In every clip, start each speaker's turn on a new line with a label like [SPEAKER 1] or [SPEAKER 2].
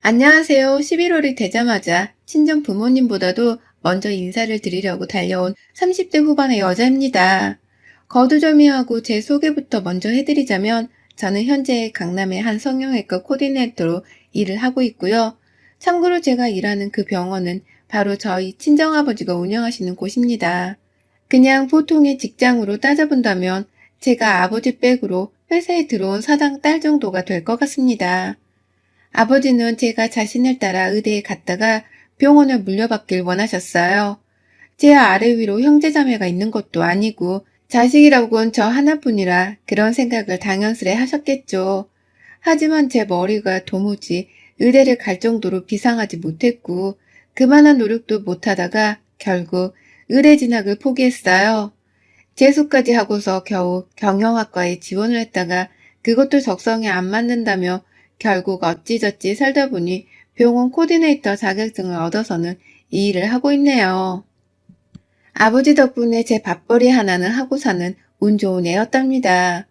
[SPEAKER 1] 안녕하세요. 11월이 되자마자 친정 부모님보다도 먼저 인사를 드리려고 달려온 30대 후반의 여자입니다. 거두절미하고 제 소개부터 먼저 해드리자면 저는 현재 강남의 한 성형외과 코디네이터로 일을 하고 있고요. 참고로 제가 일하는 그 병원은 바로 저희 친정아버지가 운영하시는 곳입니다. 그냥 보통의 직장으로 따져본다면 제가 아버지 백으로 회사에 들어온 사장 딸 정도가 될 것 같습니다. 아버지는 제가 자신을 따라 의대에 갔다가 병원을 물려받길 원하셨어요. 제 아래 위로 형제자매가 있는 것도 아니고 자식이라고는 저 하나뿐이라 그런 생각을 당연스레 하셨겠죠. 하지만 제 머리가 도무지 의대를 갈 정도로 비상하지 못했고 그만한 노력도 못하다가 결국 의대 진학을 포기했어요. 재수까지 하고서 겨우 경영학과에 지원을 했다가 그것도 적성에 안 맞는다며 결국 어찌저찌 살다 보니 병원 코디네이터 자격증을 얻어서는 이 일을 하고 있네요. 아버지 덕분에 제 밥벌이 하나는 하고 사는 운 좋은 애였답니다.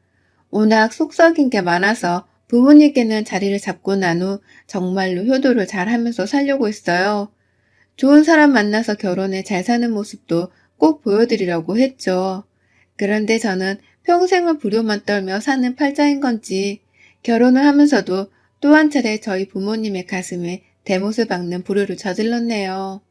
[SPEAKER 1] 워낙 속 썩인 게 많아서 부모님께는 자리를 잡고 난 후 정말로 효도를 잘하면서 살려고 했어요. 좋은 사람 만나서 결혼해 잘 사는 모습도 꼭 보여드리려고 했죠. 그런데 저는 평생을 불효만 떨며 사는 팔자인 건지 결혼을 하면서도 또 한 차례 저희 부모님의 가슴에 대못을 박는 불효를 저질렀네요.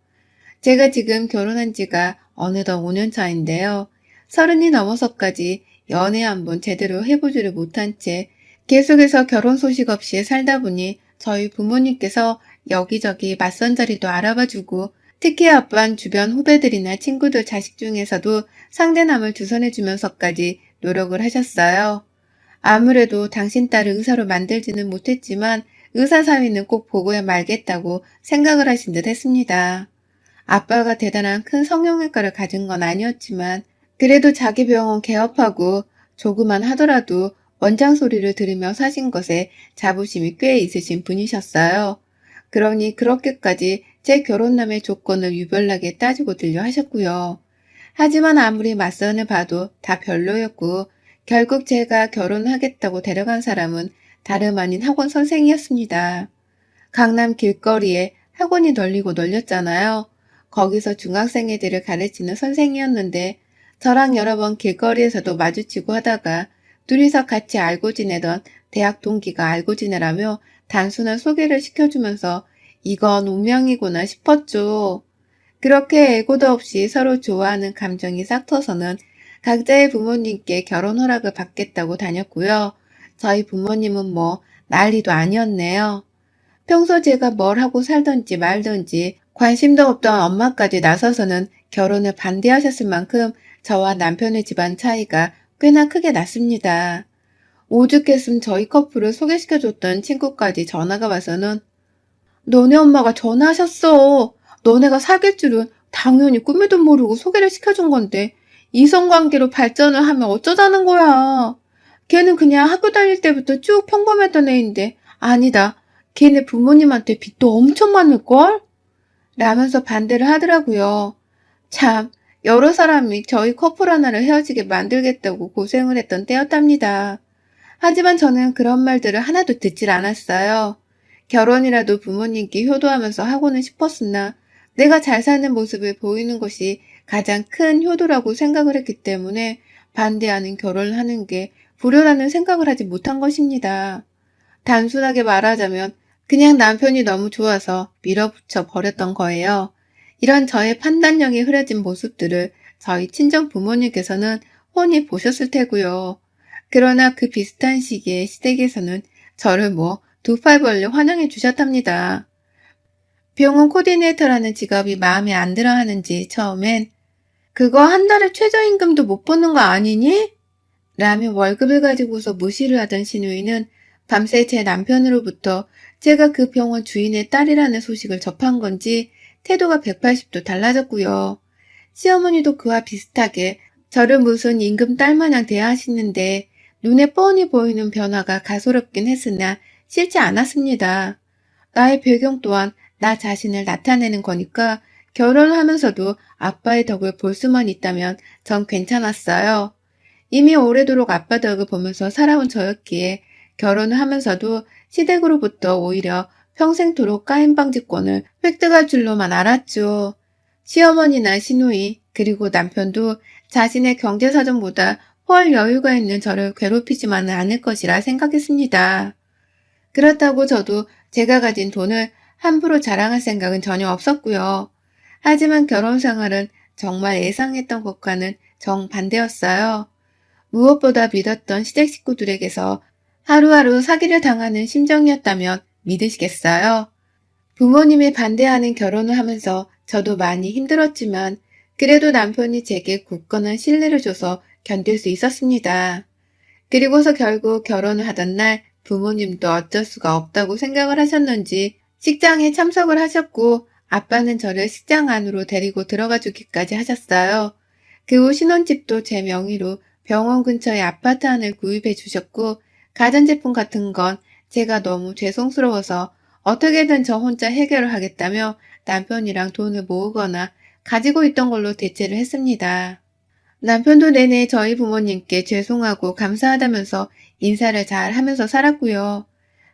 [SPEAKER 1] 제가 지금 결혼한 지가 어느덧 5년 차인데요. 30이 넘어서까지 연애 한 번 제대로 해보지를 못한 채 계속해서 결혼 소식 없이 살다 보니 저희 부모님께서 여기저기 맞선 자리도 알아봐주고 특히 아빠는 주변 후배들이나 친구들 자식 중에서도 상대남을 주선해주면서까지 노력을 하셨어요. 아무래도 당신 딸을 의사로 만들지는 못했지만 의사 사위는 꼭 보고야 말겠다고 생각을 하신 듯 했습니다. 아빠가 대단한 큰 성형외과를 가진 건 아니었지만 그래도 자기 병원 개업하고 조그만 하더라도 원장 소리를 들으며 사신 것에 자부심이 꽤 있으신 분이셨어요. 그러니 그렇게까지 제 결혼남의 조건을 유별나게 따지고 들려 하셨고요. 하지만 아무리 맞선을 봐도 다 별로였고 결국 제가 결혼하겠다고 데려간 사람은 다름 아닌 학원 선생이었습니다. 강남 길거리에 학원이 널리고 널렸잖아요. 거기서 중학생 애들을 가르치는 선생이었는데 저랑 여러 번 길거리에서도 마주치고 하다가 둘이서 같이 알고 지내던 대학 동기가 알고 지내라며 단순한 소개를 시켜주면서 이건 운명이구나 싶었죠. 그렇게 애고도 없이 서로 좋아하는 감정이 싹 터서는 각자의 부모님께 결혼 허락을 받겠다고 다녔고요. 저희 부모님은 뭐 난리도 아니었네요. 평소 제가 뭘 하고 살던지 말던지 관심도 없던 엄마까지 나서서는 결혼을 반대하셨을 만큼 저와 남편의 집안 차이가 꽤나 크게 났습니다. 오죽했음 저희 커플을 소개시켜줬던 친구까지 전화가 와서는 너네 엄마가 전화하셨어. 너네가 사귈 줄은 당연히 꿈에도 모르고 소개를 시켜준 건데 이성관계로 발전을 하면 어쩌자는 거야. 걔는 그냥 학교 다닐 때부터 쭉 평범했던 애인데 아니다. 걔네 부모님한테 빚도 엄청 많을걸? 라면서 반대를 하더라고요. 참, 여러 사람이 저희 커플 하나를 헤어지게 만들겠다고 고생을 했던 때였답니다. 하지만 저는 그런 말들을 하나도 듣질 않았어요. 결혼이라도 부모님께 효도하면서 하고는 싶었으나 내가 잘 사는 모습을 보이는 것이 가장 큰 효도라고 생각을 했기 때문에 반대하는 결혼을 하는 게 불효라는 생각을 하지 못한 것입니다. 단순하게 말하자면 그냥 남편이 너무 좋아서 밀어붙여 버렸던 거예요. 이런 저의 판단력이 흐려진 모습들을 저희 친정 부모님께서는 훤히 보셨을 테고요. 그러나 그 비슷한 시기에 시댁에서는 저를 뭐 두 팔 벌려 환영해 주셨답니다. 병원 코디네이터라는 직업이 마음에 안 들어 하는지 처음엔 그거 한 달에 최저임금도 못 버는 거 아니니? 라며 월급을 가지고서 무시를 하던 시누이는 밤새 제 남편으로부터 제가 그 병원 주인의 딸이라는 소식을 접한 건지 태도가 180도 달라졌고요. 시어머니도 그와 비슷하게 저를 무슨 임금 딸 마냥 대하시는데 눈에 뻔히 보이는 변화가 가소롭긴 했으나 싫지 않았습니다. 나의 배경 또한 나 자신을 나타내는 거니까 결혼을 하면서도 아빠의 덕을 볼 수만 있다면 전 괜찮았어요. 이미 오래도록 아빠 덕을 보면서 살아온 저였기에 결혼을 하면서도 시댁으로부터 오히려 평생토록 가임 방지권을 획득할 줄로만 알았죠. 시어머니나 시누이 그리고 남편도 자신의 경제 사정보다 훨 여유가 있는 저를 괴롭히지만은 않을 것이라 생각했습니다. 그렇다고 저도 제가 가진 돈을 함부로 자랑할 생각은 전혀 없었고요. 하지만 결혼 생활은 정말 예상했던 것과는 정반대였어요. 무엇보다 믿었던 시댁 식구들에게서 하루하루 사기를 당하는 심정이었다면 믿으시겠어요? 부모님이 반대하는 결혼을 하면서 저도 많이 힘들었지만 그래도 남편이 제게 굳건한 신뢰를 줘서 견딜 수 있었습니다. 그리고서 결국 결혼을 하던 날 부모님도 어쩔 수가 없다고 생각을 하셨는지 식장에 참석을 하셨고 아빠는 저를 식장 안으로 데리고 들어가 주기까지 하셨어요. 그 후 신혼집도 제 명의로 병원 근처에 아파트 안을 구입해 주셨고 가전제품 같은 건 제가 너무 죄송스러워서 어떻게든 저 혼자 해결을 하겠다며 남편이랑 돈을 모으거나 가지고 있던 걸로 대체를 했습니다. 남편도 내내 저희 부모님께 죄송하고 감사하다면서 인사를 잘 하면서 살았고요.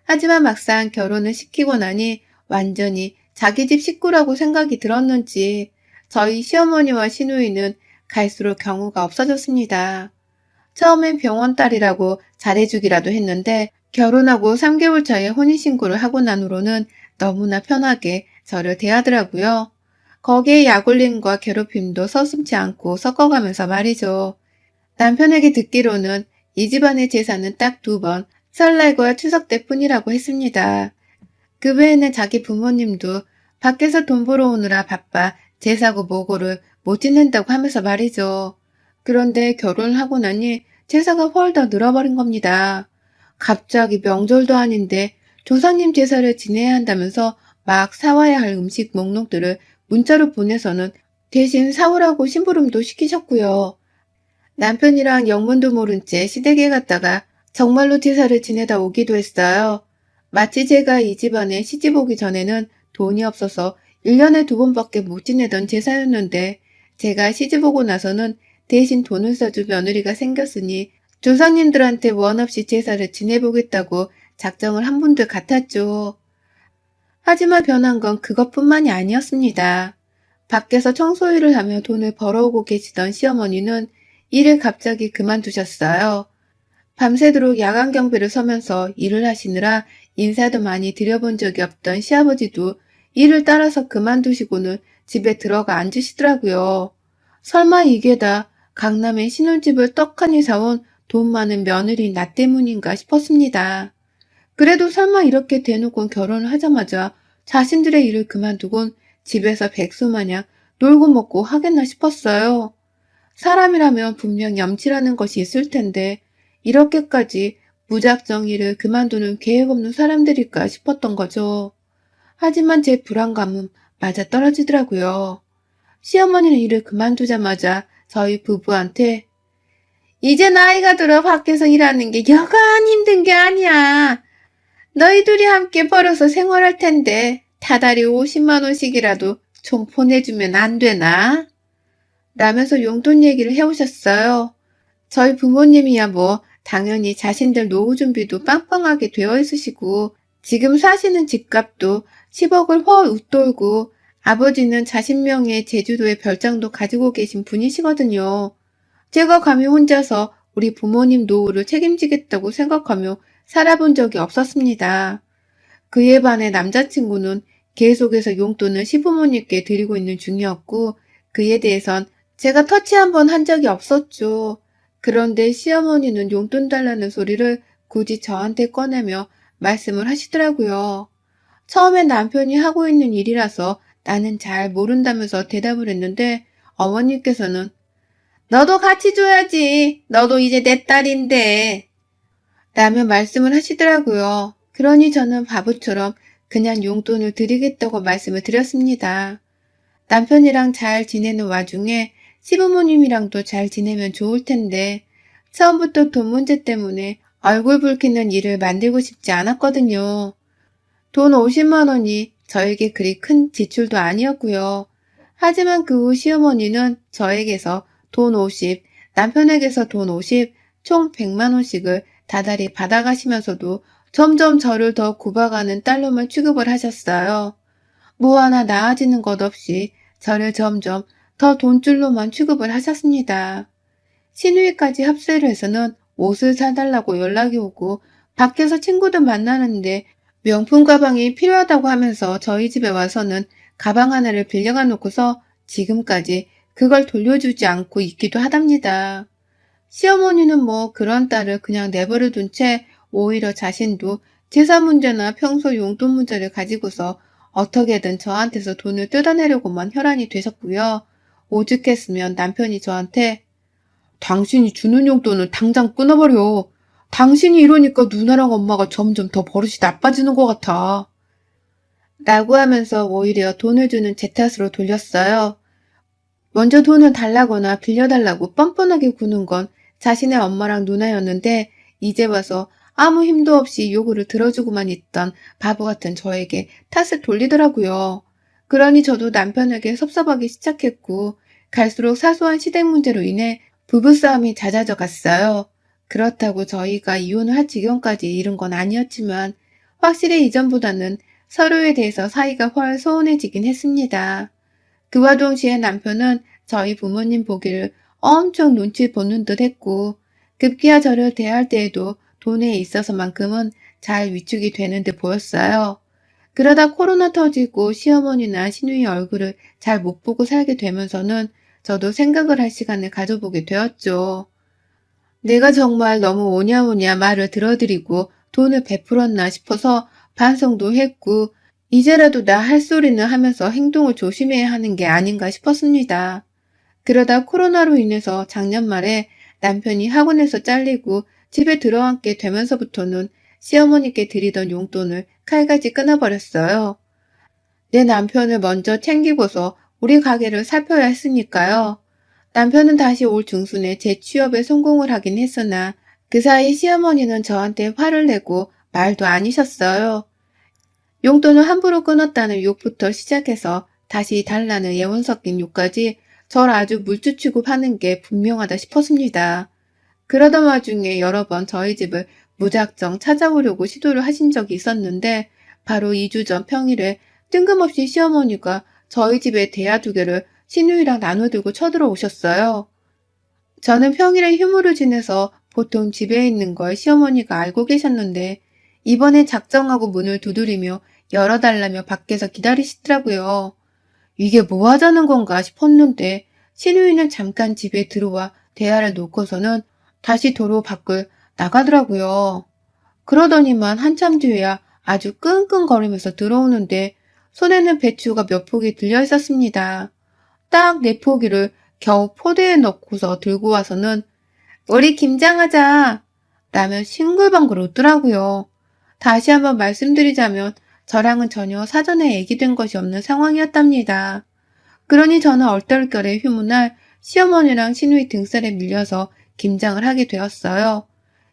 [SPEAKER 1] 하지만 막상 결혼을 시키고 나니 완전히 자기 집 식구라고 생각이 들었는지 저희 시어머니와 시누이는 갈수록 경우가 없어졌습니다. 처음엔 병원 딸이라고 잘해주기라도 했는데 결혼하고 3개월 차에 혼인신고를 하고 난 후로는 너무나 편하게 저를 대하더라고요. 거기에 약올림과 괴롭힘도 서슴지 않고 섞어가면서 말이죠. 남편에게 듣기로는 이 집안의 제사는 딱 2번, 설날과 추석 때뿐이라고 했습니다. 그 외에는 자기 부모님도 밖에서 돈 벌어오느라 바빠 제사고 뭐고를 못 지낸다고 하면서 말이죠. 그런데 결혼을 하고 나니 제사가 훨 더 늘어버린 겁니다. 갑자기 명절도 아닌데 조상님 제사를 지내야 한다면서 막 사와야 할 음식 목록들을 문자로 보내서는 대신 사오라고 심부름도 시키셨고요. 남편이랑 영문도 모른 채 시댁에 갔다가 정말로 제사를 지내다 오기도 했어요. 마치 제가 이 집안에 시집 오기 전에는 돈이 없어서 1년에 2번밖에 못 지내던 제사였는데 제가 시집 오고 나서는 대신 돈을 써줄 며느리가 생겼으니 조상님들한테 원 없이 제사를 지내보겠다고 작정을 한 분들 같았죠. 하지만 변한 건 그것뿐만이 아니었습니다. 밖에서 청소일을 하며 돈을 벌어오고 계시던 시어머니는 일을 갑자기 그만두셨어요. 밤새도록 야간 경비를 서면서 일을 하시느라 인사도 많이 드려본 적이 없던 시아버지도 일을 따라서 그만두시고는 집에 들어가 앉으시더라고요. 설마 이게 다 강남에 신혼집을 떡하니 사온 돈 많은 며느리 나 때문인가 싶었습니다. 그래도 설마 이렇게 대놓고 결혼을 하자마자 자신들의 일을 그만두곤 집에서 백수마냥 놀고 먹고 하겠나 싶었어요. 사람이라면 분명 염치라는 것이 있을 텐데 이렇게까지 무작정 일을 그만두는 계획 없는 사람들일까 싶었던 거죠. 하지만 제 불안감은 맞아떨어지더라고요. 시어머니는 일을 그만두자마자 저희 부부한테 이제 나이가 들어 밖에서 일하는 게 여간 힘든 게 아니야. 너희 둘이 함께 벌어서 생활할 텐데 다달이 50만 원씩이라도 좀 보내주면 안 되나? 라면서 용돈 얘기를 해오셨어요. 저희 부모님이야 뭐 당연히 자신들 노후 준비도 빵빵하게 되어 있으시고 지금 사시는 집값도 10억을 훨 웃돌고 아버지는 자신 명의의 제주도에 별장도 가지고 계신 분이시거든요. 제가 감히 혼자서 우리 부모님 노후를 책임지겠다고 생각하며 살아본 적이 없었습니다. 그에 반해 남자친구는 계속해서 용돈을 시부모님께 드리고 있는 중이었고 그에 대해선 제가 터치 한번 한 적이 없었죠. 그런데 시어머니는 용돈 달라는 소리를 굳이 저한테 꺼내며 말씀을 하시더라고요. 처음엔 남편이 하고 있는 일이라서 나는 잘 모른다면서 대답을 했는데 어머님께서는 너도 같이 줘야지. 너도 이제 내 딸인데. 라며 말씀을 하시더라고요. 그러니 저는 바보처럼 그냥 용돈을 드리겠다고 말씀을 드렸습니다. 남편이랑 잘 지내는 와중에 시부모님이랑도 잘 지내면 좋을 텐데 처음부터 돈 문제 때문에 얼굴 붉히는 일을 만들고 싶지 않았거든요. 돈 50만 원이 저에게 그리 큰 지출도 아니었고요. 하지만 그 후 시어머니는 저에게서 돈 50, 남편에게서 돈 50, 총 100만 원씩을 다달이 받아가시면서도 점점 저를 더 굽어가는 딸로만 취급을 하셨어요. 뭐 하나 나아지는 것 없이 저를 점점 더 돈줄로만 취급을 하셨습니다. 시누이까지 합세를 해서는 옷을 사달라고 연락이 오고 밖에서 친구들 만나는데 명품 가방이 필요하다고 하면서 저희 집에 와서는 가방 하나를 빌려가 놓고서 지금까지 그걸 돌려주지 않고 있기도 하답니다. 시어머니는 뭐 그런 딸을 그냥 내버려 둔 채 오히려 자신도 재산 문제나 평소 용돈 문제를 가지고서 어떻게든 저한테서 돈을 뜯어내려고만 혈안이 되셨고요. 오죽했으면 남편이 저한테 당신이 주는 용돈을 당장 끊어버려. 당신이 이러니까 누나랑 엄마가 점점 더 버릇이 나빠지는 것 같아. 라고 하면서 오히려 돈을 주는 제 탓으로 돌렸어요. 먼저 돈을 달라거나 빌려달라고 뻔뻔하게 구는 건 자신의 엄마랑 누나였는데 이제 와서 아무 힘도 없이 요구를 들어주고만 있던 바보 같은 저에게 탓을 돌리더라고요. 그러니 저도 남편에게 섭섭하기 시작했고 갈수록 사소한 시댁 문제로 인해 부부싸움이 잦아져 갔어요. 그렇다고 저희가 이혼을 할 지경까지 이른 건 아니었지만 확실히 이전보다는 서로에 대해서 사이가 훨 소원해지긴 했습니다. 그와 동시에 남편은 저희 부모님 보기를 엄청 눈치 보는 듯 했고 급기야 저를 대할 때에도 돈에 있어서만큼은 잘 위축이 되는 듯 보였어요. 그러다 코로나 터지고 시어머니나 시누이 얼굴을 잘 못 보고 살게 되면서는 저도 생각을 할 시간을 가져보게 되었죠. 내가 정말 너무 오냐오냐 말을 들어드리고 돈을 베풀었나 싶어서 반성도 했고 이제라도 나 할 소리는 하면서 행동을 조심해야 하는 게 아닌가 싶었습니다. 그러다 코로나로 인해서 작년 말에 남편이 학원에서 잘리고 집에 들어앉게 되면서부터는 시어머니께 드리던 용돈을 칼같이 끊어버렸어요. 내 남편을 먼저 챙기고서 우리 가게를 살펴야 했으니까요. 남편은 다시 올 중순에 재취업에 성공을 하긴 했으나 그 사이 시어머니는 저한테 화를 내고 말도 아니셨어요. 용돈을 함부로 끊었다는 욕부터 시작해서 다시 달라는 예원 섞인 욕까지 절 아주 물주 취급하는 게 분명하다 싶었습니다. 그러던 와중에 여러 번 저희 집을 무작정 찾아오려고 시도를 하신 적이 있었는데 바로 2주 전 평일에 뜬금없이 시어머니가 저희 집에 대야 2개를 시누이랑 나눠들고 쳐들어오셨어요. 저는 평일에 휴무를 지내서 보통 집에 있는 걸 시어머니가 알고 계셨는데 이번에 작정하고 문을 두드리며 열어달라며 밖에서 기다리시더라고요. 이게 뭐 하자는 건가 싶었는데 시누이는 잠깐 집에 들어와 대야를 놓고서는 다시 도로 밖을 나가더라고요. 그러더니만 한참 뒤에야 아주 끙끙거리면서 들어오는데 손에는 배추가 몇 포기 들려 있었습니다. 딱 4포기를 겨우 포대에 넣고서 들고 와서는 우리 김장하자 라며 싱글벙글 웃더라고요. 다시 한번 말씀드리자면 저랑은 전혀 사전에 얘기된 것이 없는 상황이었답니다. 그러니 저는 얼떨결에 휴무날 시어머니랑 시누이 등살에 밀려서 김장을 하게 되었어요.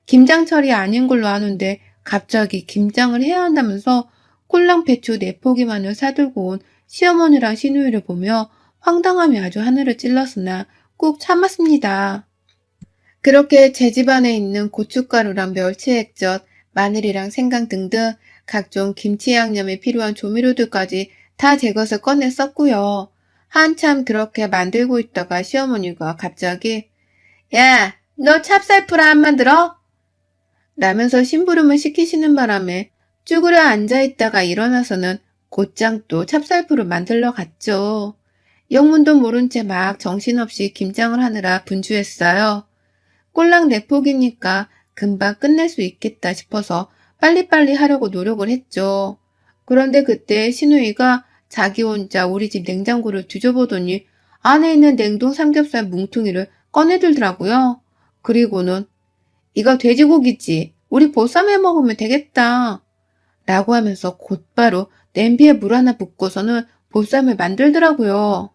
[SPEAKER 1] 김장철이 아닌 걸로 아는데 갑자기 김장을 해야 한다면서 꼴랑 배추 4포기만을 사들고 온 시어머니랑 시누이를 보며 황당함이 아주 하늘을 찔렀으나 꾹 참았습니다. 그렇게 제 집안에 있는 고춧가루랑 멸치액젓, 마늘이랑 생강 등등 각종 김치 양념에 필요한 조미료들까지 다 제 것을 꺼내 썼고요. 한참 그렇게 만들고 있다가 시어머니가 갑자기 야, 너 찹쌀풀 안 만들어? 라면서 심부름을 시키시는 바람에 쭈그려 앉아있다가 일어나서는 곧장 또 찹쌀풀을 만들러 갔죠. 영문도 모른 채 막 정신없이 김장을 하느라 분주했어요. 꼴랑 4포기니까 금방 끝낼 수 있겠다 싶어서 빨리빨리 하려고 노력을 했죠. 그런데 그때 시누이가 자기 혼자 우리 집 냉장고를 뒤져보더니 안에 있는 냉동 삼겹살 뭉퉁이를 꺼내들더라고요. 그리고는 이거 돼지고기지. 우리 보쌈 해 먹으면 되겠다. 라고 하면서 곧바로 냄비에 물 하나 붓고서는 보쌈을 만들더라고요.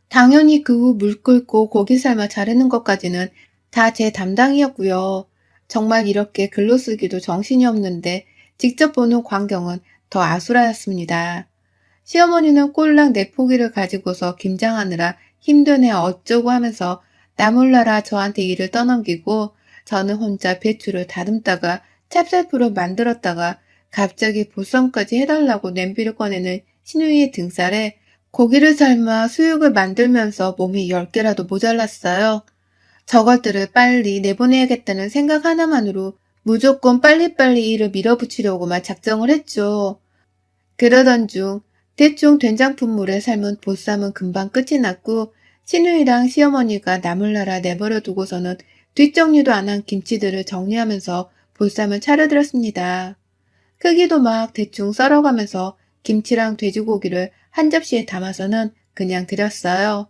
[SPEAKER 1] 당연히 그 후 물 끓고 고기 삶아 자르는 것까지는 다 제 담당이었고요. 정말 이렇게 글로 쓰기도 정신이 없는데 직접 보는 광경은 더 아수라였습니다. 시어머니는 꼴랑 4포기를 가지고서 김장하느라 힘드네 어쩌고 하면서 나몰라라 저한테 일을 떠넘기고 저는 혼자 배추를 다듬다가 찹쌀풀을 만들었다가 갑자기 보쌈까지 해달라고 냄비를 꺼내는 신우이의 등살에 고기를 삶아 수육을 만들면서 몸이 10개라도 모자랐어요. 저것들을 빨리 내보내야겠다는 생각 하나만으로 무조건 빨리빨리 일을 밀어붙이려고만 작정을 했죠. 그러던 중 대충 된장품물에 삶은 보쌈은 금방 끝이 났고 신우이랑 시어머니가 나물나라 내버려 두고서는 뒷정리도 안 한 김치들을 정리하면서 보쌈을 차려들었습니다. 크기도 막 대충 썰어가면서 김치랑 돼지고기를 한 접시에 담아서는 그냥 드렸어요.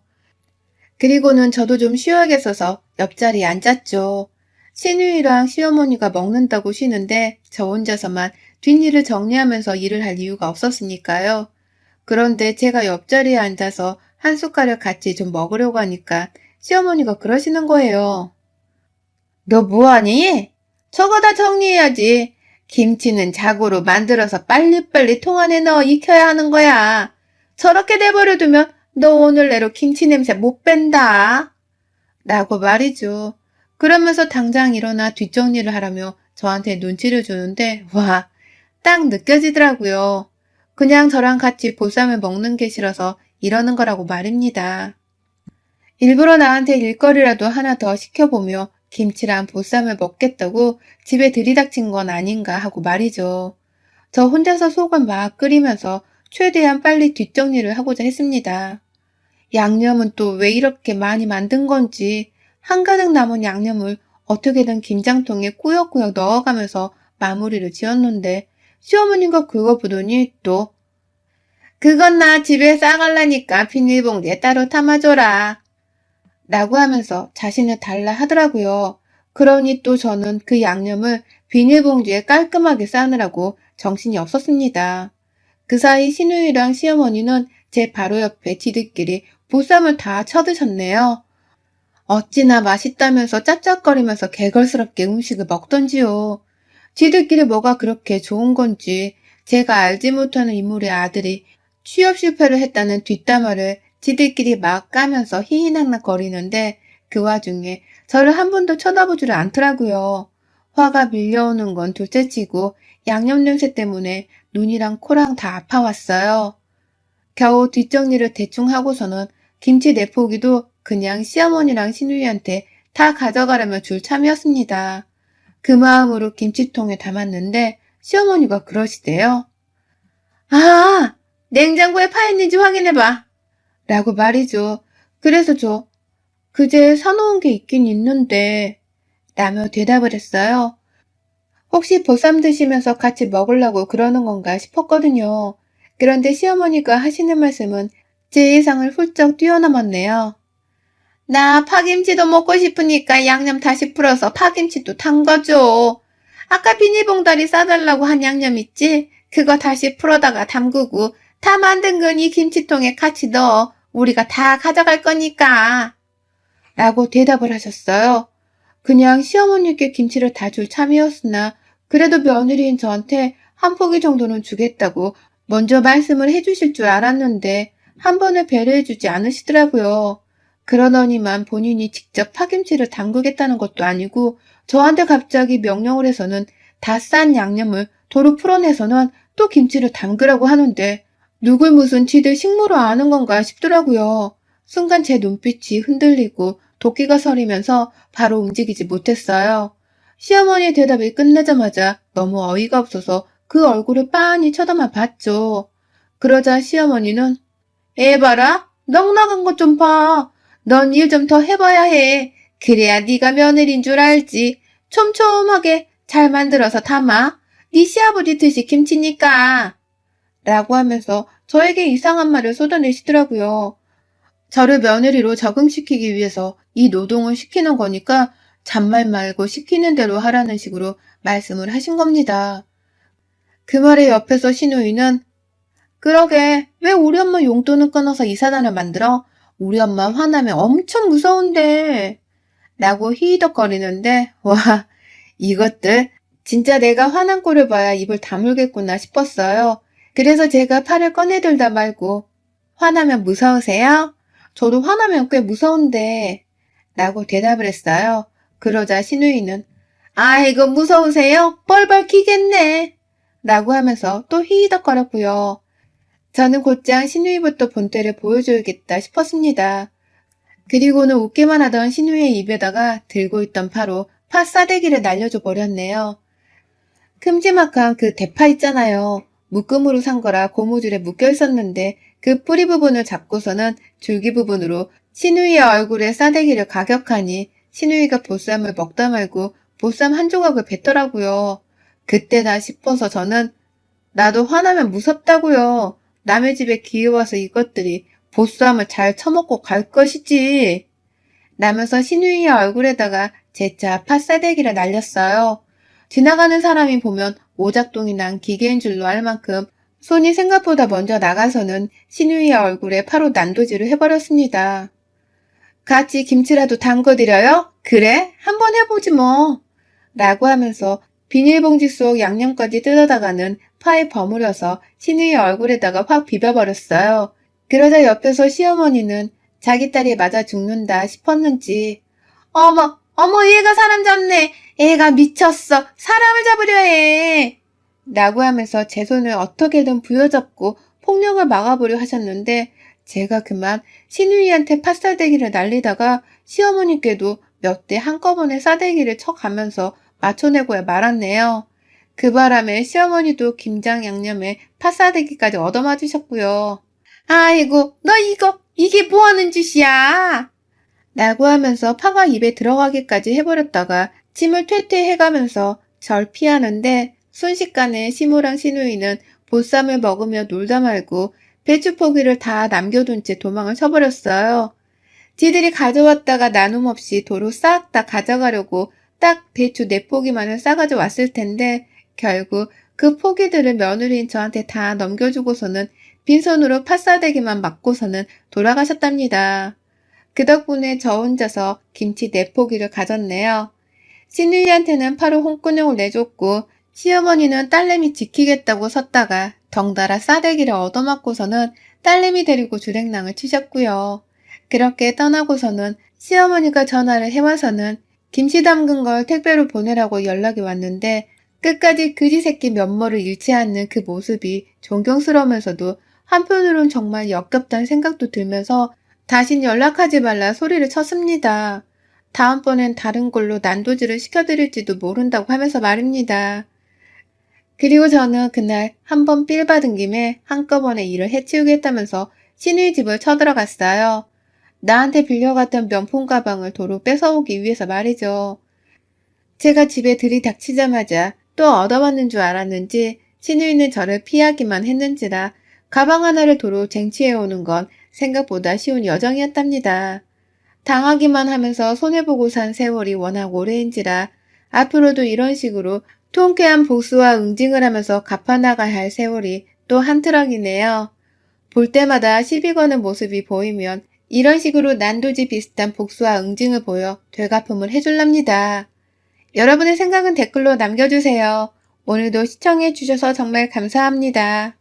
[SPEAKER 1] 그리고는 저도 좀 쉬어야겠어서 옆자리에 앉았죠. 시누이랑 시어머니가 먹는다고 쉬는데 저 혼자서만 뒷일을 정리하면서 일을 할 이유가 없었으니까요. 그런데 제가 옆자리에 앉아서 한 숟가락 같이 좀 먹으려고 하니까 시어머니가 그러시는 거예요. 너 뭐하니? 저거 다 정리해야지. 김치는 자고로 만들어서 빨리빨리 통 안에 넣어 익혀야 하는 거야. 저렇게 내버려 두면 너 오늘 내로 김치 냄새 못 뺀다. 라고 말이죠. 그러면서 당장 일어나 뒷정리를 하라며 저한테 눈치를 주는데 와, 딱 느껴지더라고요. 그냥 저랑 같이 보쌈을 먹는 게 싫어서 이러는 거라고 말입니다. 일부러 나한테 일거리라도 하나 더 시켜보며 김치랑 보쌈을 먹겠다고 집에 들이닥친 건 아닌가 하고 말이죠. 저 혼자서 속을 막 끓이면서 최대한 빨리 뒷정리를 하고자 했습니다. 양념은 또 왜 이렇게 많이 만든 건지 한가득 남은 양념을 어떻게든 김장통에 꾸역꾸역 넣어가면서 마무리를 지었는데 시어머니가 그거 보더니 또 그건 나 집에 싸갈라니까 비닐봉지에 따로 담아줘라 라고 하면서 자신을 달라 하더라고요. 그러니 또 저는 그 양념을 비닐봉지에 깔끔하게 싸느라고 정신이 없었습니다. 그 사이 시누이랑 시어머니는 제 바로 옆에 지들끼리 보쌈을 다 쳐드셨네요. 어찌나 맛있다면서 짭짭거리면서 개걸스럽게 음식을 먹던지요. 지들끼리 뭐가 그렇게 좋은 건지 제가 알지 못하는 인물의 아들이 취업 실패를 했다는 뒷담화를 지들끼리 막 까면서 희희낙낙거리는데 그 와중에 저를 한 번도 쳐다보지를 않더라고요. 화가 밀려오는 건 둘째치고 양념 냄새 때문에 눈이랑 코랑 다 아파왔어요. 겨우 뒷정리를 대충 하고서는 김치 내포기도 그냥 시어머니랑 시누이한테 다 가져가라며 줄 참이었습니다. 그 마음으로 김치통에 담았는데 시어머니가 그러시대요. 아, 냉장고에 파 있는지 확인해봐. 라고 말이죠. 그래서 저 그제 사놓은 게 있긴 있는데 라며 대답을 했어요. 혹시 보쌈 드시면서 같이 먹으려고 그러는 건가 싶었거든요. 그런데 시어머니가 하시는 말씀은 제 예상을 훌쩍 뛰어넘었네요. 나 파김치도 먹고 싶으니까 양념 다시 풀어서 파김치도 담가줘. 아까 비닐봉다리 싸달라고 한 양념 있지? 그거 다시 풀어다가 담그고 다 만든 건 이 김치통에 같이 넣어. 우리가 다 가져갈 거니까. 라고 대답을 하셨어요. 그냥 시어머니께 김치를 다 줄 참이었으나 그래도 며느리인 저한테 한 포기 정도는 주겠다고 먼저 말씀을 해주실 줄 알았는데 한 번을 배려해주지 않으시더라고요. 그러더니만 본인이 직접 파김치를 담그겠다는 것도 아니고 저한테 갑자기 명령을 해서는 다 싼 양념을 도로 풀어내서는 또 김치를 담그라고 하는데 누굴 무슨 지들 식모로 아는 건가 싶더라고요. 순간 제 눈빛이 흔들리고 도끼가 서리면서 바로 움직이지 못했어요. 시어머니의 대답이 끝나자마자 너무 어이가 없어서 그 얼굴을 빤히 쳐다만 봤죠. 그러자 시어머니는 애 봐라. 넉넉한 것 좀 봐. 넌 일 좀 더 해봐야 해. 그래야 네가 며느리인 줄 알지. 촘촘하게 잘 만들어서 담아. 네 시아버지 드시 김치니까. 라고 하면서 저에게 이상한 말을 쏟아내시더라고요. 저를 며느리로 적응시키기 위해서 이 노동을 시키는 거니까 잔말 말고 시키는 대로 하라는 식으로 말씀을 하신 겁니다. 그 말에 옆에서 시누이는 그러게 왜 우리 엄마 용돈을 끊어서 이사단을 만들어? 우리 엄마 화나면 엄청 무서운데 라고 히히덕거리는데 와 이것들 진짜 내가 화난 꼴을 봐야 입을 다물겠구나 싶었어요. 그래서 제가 팔을 꺼내들다 말고 화나면 무서우세요? 저도 화나면 꽤 무서운데 라고 대답을 했어요. 그러자 시누이는 아이고 무서우세요? 뻘뻘 키겠네. 라고 하면서 또 히히덕거렸고요. 저는 곧장 신우이부터 본때를 보여줘야겠다 싶었습니다. 그리고는 웃기만 하던 신우이의 입에다가 들고 있던 파로 파 싸대기를 날려줘 버렸네요. 큼지막한 그 대파 있잖아요. 묶음으로 산 거라 고무줄에 묶여 있었는데 그 뿌리 부분을 잡고서는 줄기 부분으로 신우이의 얼굴에 싸대기를 가격하니 신우이가 보쌈을 먹다 말고 보쌈 한 조각을 뱉더라고요. 그때다 싶어서 저는 나도 화나면 무섭다고요. 남의 집에 기어와서 이것들이 보쌈을 잘 처먹고 갈 것이지. 라면서 신우이의 얼굴에다가 재차 팥싸대기를 날렸어요. 지나가는 사람이 보면 오작동이 난 기계인 줄로 알 만큼 손이 생각보다 먼저 나가서는 신우이의 얼굴에 파로 난도질을 해버렸습니다. 같이 김치라도 담궈드려요? 그래? 한번 해보지 뭐. 라고 하면서 비닐봉지 속 양념까지 뜯어다가는 파에 버무려서 신우이의 얼굴에다가 확 비벼버렸어요. 그러자 옆에서 시어머니는 자기 딸이 맞아 죽는다 싶었는지 어머 얘가 사람 잡네. 애가 미쳤어. 사람을 잡으려 해. 라고 하면서 제 손을 어떻게든 부여잡고 폭력을 막아보려 하셨는데 제가 그만 신우이한테 팥살대기를 날리다가 시어머니께도 몇 대 한꺼번에 싸대기를 쳐가면서 맞춰내고야 말았네요. 그 바람에 시어머니도 김장 양념에 팥싸대기까지 얻어맞으셨고요. 아이고 너 이게 뭐하는 짓이야? 라고 하면서 파가 입에 들어가기까지 해버렸다가 침을 퇴퇴 해가면서 절 피하는데 순식간에 시모랑 시누이는 보쌈을 먹으며 놀다 말고 배추포기를 다 남겨둔 채 도망을 쳐버렸어요. 지들이 가져왔다가 나눔 없이 도로 싹 다 가져가려고 딱 배추 4포기만을 싸가져 왔을 텐데 결국 그 포기들을 며느리인 저한테 다 넘겨주고서는 빈손으로 팥싸대기만 맞고서는 돌아가셨답니다. 그 덕분에 저 혼자서 김치 4포기를 가졌네요. 시누이한테는 파로 홍군형을 내줬고 시어머니는 딸내미 지키겠다고 섰다가 덩달아 싸대기를 얻어맞고서는 딸내미 데리고 주랭랑을 치셨고요. 그렇게 떠나고서는 시어머니가 전화를 해와서는 김치 담근 걸 택배로 보내라고 연락이 왔는데 끝까지 그지 새끼 면모를 잃지 않는 그 모습이 존경스러우면서도 한편으론 정말 역겹다는 생각도 들면서 다신 연락하지 말라 소리를 쳤습니다. 다음번엔 다른 걸로 난도질을 시켜드릴지도 모른다고 하면서 말입니다. 그리고 저는 그날 한번 삘 받은 김에 한꺼번에 일을 해치우겠다면서 시누이 집을 쳐들어갔어요. 나한테 빌려갔던 명품 가방을 도로 뺏어오기 위해서 말이죠. 제가 집에 들이닥치자마자 또 얻어맞는 줄 알았는지 시누이는 저를 피하기만 했는지라 가방 하나를 도로 쟁취해오는 건 생각보다 쉬운 여정이었답니다. 당하기만 하면서 손해보고 산 세월이 워낙 오래인지라 앞으로도 이런 식으로 통쾌한 복수와 응징을 하면서 갚아나가야 할 세월이 또 한 트럭이네요. 볼 때마다 시비 거는 모습이 보이면 이런 식으로 난도질 비슷한 복수와 응징을 보여 되갚음을 해줄랍니다. 여러분의 생각은 댓글로 남겨주세요. 오늘도 시청해주셔서 정말 감사합니다.